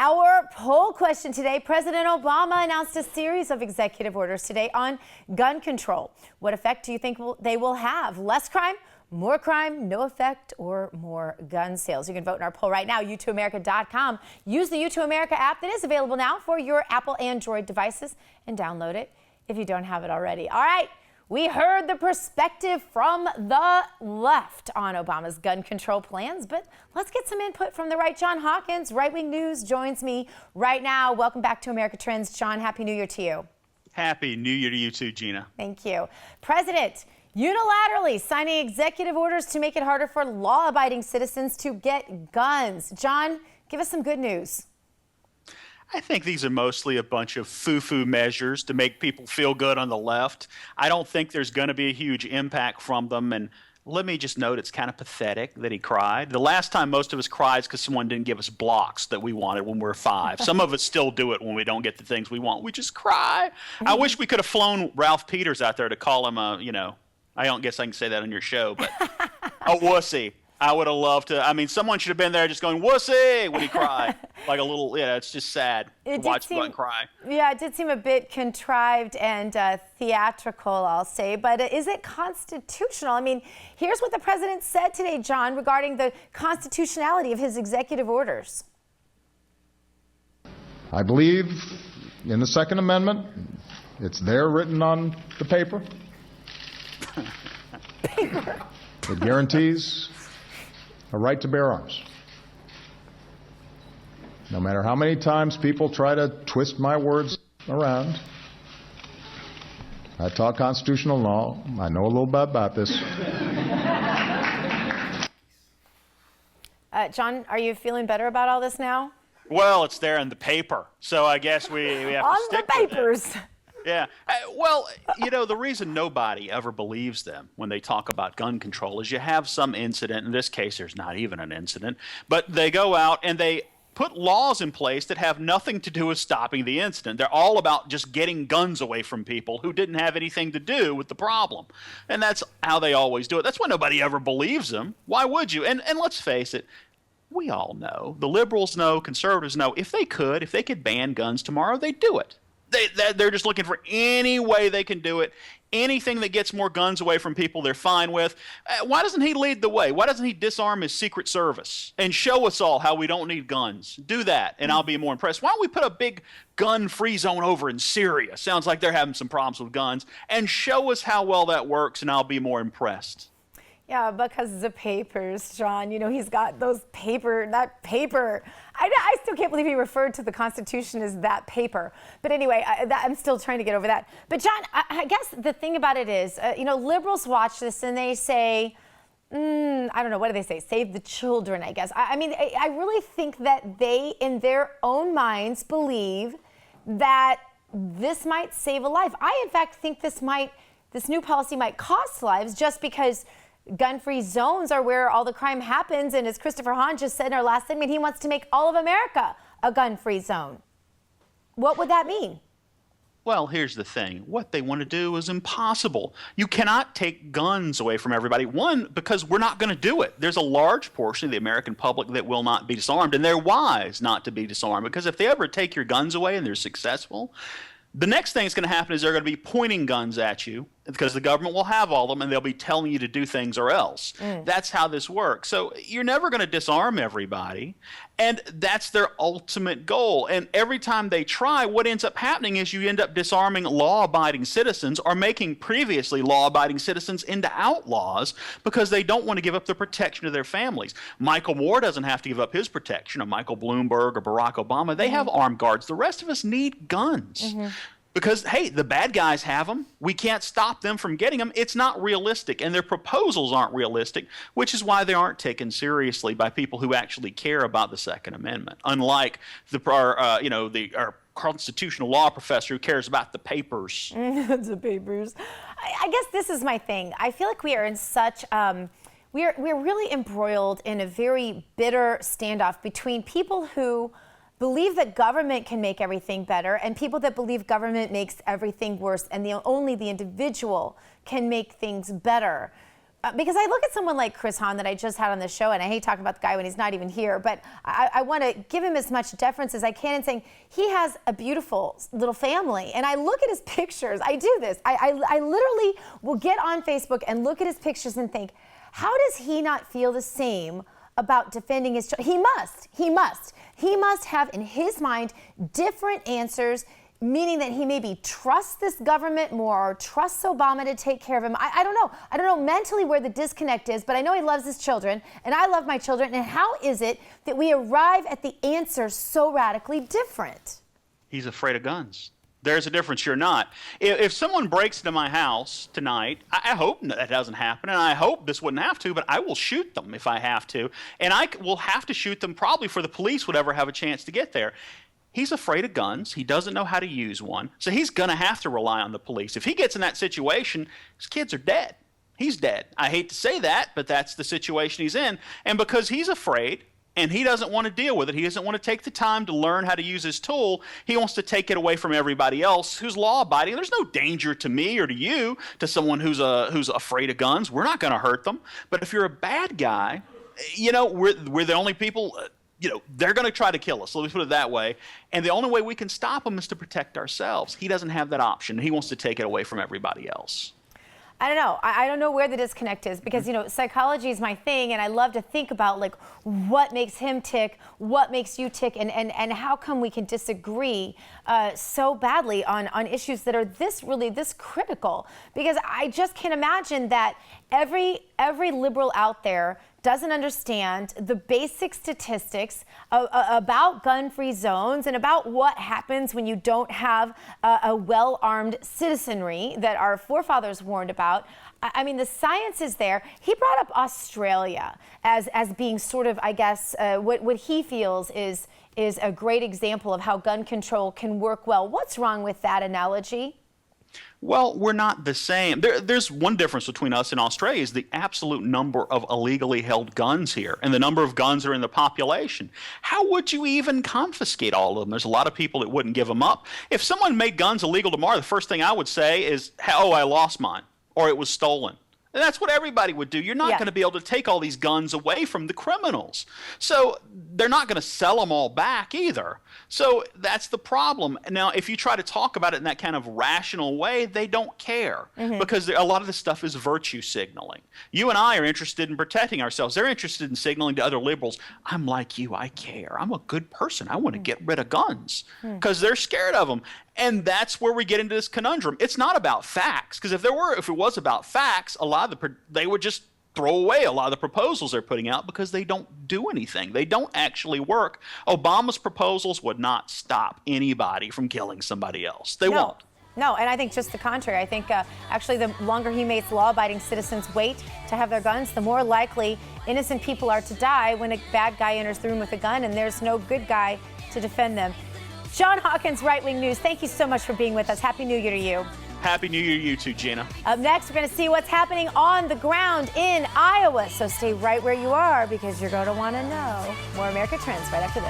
Our poll question today, President Obama announced a series of executive orders today on gun control. What effect do you think they will have? Less crime, more crime, no effect, or more gun sales? You can vote in our poll right now, u2america.com. Use the U2 America app that is available now for your Apple Android devices and download it if you don't have it already. All right. We heard the perspective from the left on Obama's gun control plans, but let's get some input from the right. John Hawkins, Right Wing News, joins me right now. Welcome back to America Trends. John, Happy New Year to you. Happy New Year to you too, Gina. Thank you. President unilaterally signing executive orders to make it harder for law-abiding citizens to get guns. John, give us some good news. I think these are mostly a bunch of foo-foo measures to make people feel good on the left. I don't think there's going to be a huge impact from them. And let me just note, it's kind of pathetic that he cried. The last time most of us cried is because someone didn't give us blocks that we wanted when we were 5. Some of us still do it when we don't get the things we want. We just cry. I wish we could have flown Ralph Peters out there to call him a, I don't guess I can say that on your show, but a wussy. I would have loved to. I mean, someone should have been there just going, wussy, when he cried. Like a little, it's just sad to watch someone cry. Yeah, it did seem a bit contrived and theatrical, I'll say. But is it constitutional? I mean, here's what the president said today, John, regarding the constitutionality of his executive orders. I believe in the Second Amendment. It's there written on the paper. It guarantees a right to bear arms. No matter how many times people try to twist my words around, I taught constitutional law. I know a little bit about this. John, are you feeling better about all this now? Well, it's there in the paper, so I guess we have to stick on the papers. Yeah. The reason nobody ever believes them when they talk about gun control is you have some incident. In this case, there's not even an incident. But they go out and they put laws in place that have nothing to do with stopping the incident. They're all about just getting guns away from people who didn't have anything to do with the problem. And that's how they always do it. That's why nobody ever believes them. Why would you? And let's face it. We all know. The liberals know. Conservatives know. If they could ban guns tomorrow, they'd do it. They're just looking for any way they can do it. Anything that gets more guns away from people, they're fine with. Why doesn't he lead the way? Why doesn't he disarm his Secret Service and show us all how we don't need guns? Do that, and I'll be more impressed. Why don't we put a big gun-free zone over in Syria? Sounds like they're having some problems with guns. And show us how well that works, and I'll be more impressed. Yeah, because the papers, John, he's got that paper. I still can't believe he referred to the Constitution as that paper. But anyway, I'm still trying to get over that. But John, I guess the thing about it is, liberals watch this and they say, I don't know, what do they say? Save the children, I guess. I mean, I really think that they, in their own minds, believe that this might save a life. I, in fact, think this new policy might cost lives just because gun-free zones are where all the crime happens. And as Christopher Hahn just said in our last segment, he wants to make all of America a gun-free zone. What would that mean? Well, here's the thing. What they want to do is impossible. You cannot take guns away from everybody. One, because we're not going to do it. There's a large portion of the American public that will not be disarmed, and they're wise not to be disarmed, because if they ever take your guns away and they're successful, the next thing that's going to happen is they're going to be pointing guns at you because the government will have all of them and they'll be telling you to do things or else. That's how this works. So you're never going to disarm everybody, and that's their ultimate goal. And every time they try, what ends up happening is you end up disarming law-abiding citizens or making previously law-abiding citizens into outlaws because they don't want to give up the protection of their families. Michael Moore doesn't have to give up his protection, or Michael Bloomberg or Barack Obama. They have armed guards. The rest of us need guns. Because, hey, the bad guys have them. We can't stop them from getting them. It's not realistic, and their proposals aren't realistic, which is why they aren't taken seriously by people who actually care about the Second Amendment, unlike our constitutional law professor who cares about the papers. The papers. I guess this is my thing. I feel like we are in such we're really embroiled in a very bitter standoff between people who believe that government can make everything better and people that believe government makes everything worse and only the individual can make things better. Because I look at someone like Chris Hahn that I just had on the show, and I hate talking about the guy when he's not even here, but I want to give him as much deference as I can in saying he has a beautiful little family. And I look at his pictures. I do this. I literally will get on Facebook and look at his pictures and think, how does he not feel the same about defending his children? He must have in his mind different answers, meaning that he maybe trusts this government more or trusts Obama to take care of him. I don't know. I don't know mentally where the disconnect is, but I know he loves his children, and I love my children. And how is it that we arrive at the answer so radically different? He's afraid of guns. There's a difference. You're not. If someone breaks into my house tonight, I hope that doesn't happen, and I hope this wouldn't have to, but I will shoot them if I have to. And I will have to shoot them probably before the police would ever have a chance to get there. He's afraid of guns. He doesn't know how to use one. So he's going to have to rely on the police. If he gets in that situation, his kids are dead. He's dead. I hate to say that, but that's the situation he's in. And because he's afraid and he doesn't want to deal with it, he doesn't want to take the time to learn how to use his tool, he wants to take it away from everybody else who's law-abiding. There's no danger to me or to you, to someone who's afraid of guns. We're not going to hurt them. But if you're a bad guy, you know, we're the only people... You know, they're going to try to kill us. Let me put it that way. And the only way we can stop them is to protect ourselves. He doesn't have that option. He wants to take it away from everybody else. I don't know. I don't know where the disconnect is because, you know, psychology is my thing, and I love to think about, like, what makes him tick, what makes you tick, and how come we can disagree so badly on issues that are this critical. Because I just can't imagine that every liberal out there doesn't understand the basic statistics about gun-free zones and about what happens when you don't have a well-armed citizenry that our forefathers warned about. I mean, the science is there. He brought up Australia as being sort of, I guess, what he feels is a great example of how gun control can work well. What's wrong with that analogy? Well, we're not the same. There's one difference between us and Australia is the absolute number of illegally held guns here and the number of guns that are in the population. How would you even confiscate all of them? There's a lot of people that wouldn't give them up. If someone made guns illegal tomorrow, the first thing I would say is, oh, I lost mine, or it was stolen. And that's what everybody would do. You're not going to be able to take all these guns away from the criminals. So they're not going to sell them all back either. So that's the problem. Now, if you try to talk about it in that kind of rational way, they don't care because a lot of this stuff is virtue signaling. You and I are interested in protecting ourselves. They're interested in signaling to other liberals, I'm like you, I care. I'm a good person. I want to get rid of guns because they're scared of them. And that's where we get into this conundrum. It's not about facts, because if it was about facts, they would just throw away a lot of the proposals they're putting out because they don't do anything. They don't actually work. Obama's proposals would not stop anybody from killing somebody else. They won't. No, and I think just the contrary. I think actually the longer he makes law-abiding citizens wait to have their guns, the more likely innocent people are to die when a bad guy enters the room with a gun and there's no good guy to defend them. John Hawkins, Right Wing News, thank you so much for being with us. Happy New Year to you. Happy New Year to you too, Gina. Up next, we're going to see what's happening on the ground in Iowa. So stay right where you are because you're going to want to know. More America Trends right after this.